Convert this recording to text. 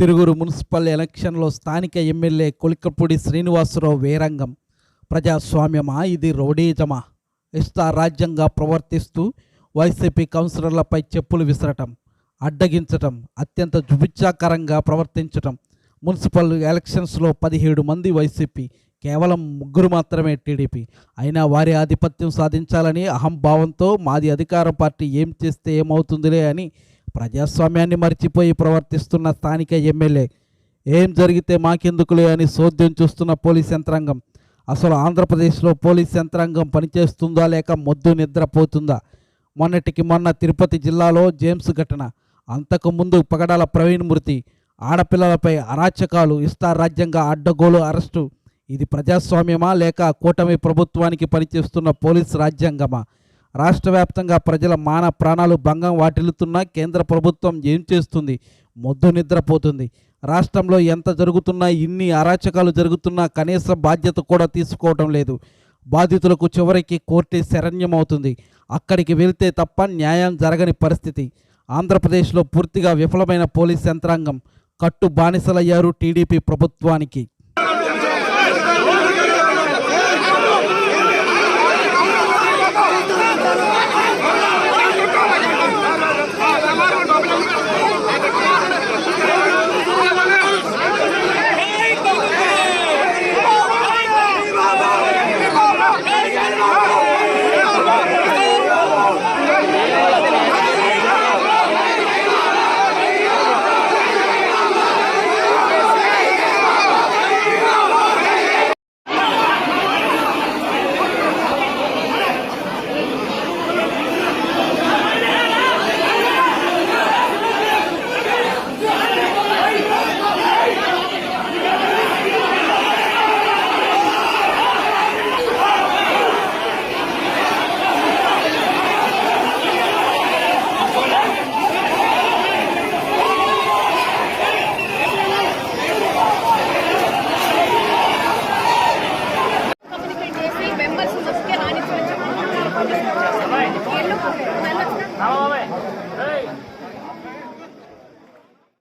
తిరుగురు municipal ఎలక్షన్లో స్థానిక MLA Kolikapudi Srinivasarao వేరంగం. ప్రజాస్వామ్యమా ఇది రౌడీజమా? ఇష్టారాజ్యంగా ప్రవర్తిస్తూ వైసీపీ కౌన్సిలర్లపై చెప్పులు విసరటం, అడ్డగించటం, అత్యంత జుబిచ్చాకరంగా ప్రవర్తించటం. మున్సిపల్ ఎలక్షన్స్లో 17 మంది వైసీపీ, కేవలం 3 మాత్రమే టీడీపీ. అయినా వారి ఆధిపత్యం సాధించాలని అహంభావంతో మాది అధికార పార్టీ, ఏం చేస్తే ఏమవుతుందిలే అని ప్రజాస్వామ్యాన్ని మర్చిపోయి ప్రవర్తిస్తున్న స్థానిక ఎమ్మెల్యే, ఏం జరిగితే మాకెందుకులే అని సోద్యం చూస్తున్న పోలీస్ యంత్రాంగం. అసలు ఆంధ్రప్రదేశ్లో పోలీస్ యంత్రాంగం పనిచేస్తుందా లేక మొద్దు నిద్రపోతుందా? మొన్నటికి మొన్న తిరుపతి జిల్లాలో జేమ్స్ ఘటన, అంతకుముందు పగడాల ప్రవీణ్ మృతి, ఆడపిల్లలపై అరాచకాలు, ఇష్టారాజ్యంగా అడ్డగోలు అరెస్టు. ఇది ప్రజాస్వామ్యమా లేక కూటమి ప్రభుత్వానికి పనిచేస్తున్న పోలీస్ రాజ్యాంగమా? రాష్ట్ర వ్యాప్తంగా ప్రజల మాన ప్రాణాలు భంగం వాటిల్లుతున్నా కేంద్ర ప్రభుత్వం ఏం చేస్తుంది? మొద్దు నిద్రపోతుంది. రాష్ట్రంలో ఎంత జరుగుతున్నా, ఇన్ని అరాచకాలు జరుగుతున్నా కనీస బాధ్యత కూడా తీసుకోవడం లేదు. బాధితులకు చివరికి కోర్టే శరణ్యమవుతుంది. అక్కడికి వెళ్తే తప్ప న్యాయం జరగని పరిస్థితి. ఆంధ్రప్రదేశ్లో పూర్తిగా విఫలమైన పోలీస్ యంత్రాంగం. కట్టు బానిసలయ్యారు టీడీపీ ప్రభుత్వానికి. Hey!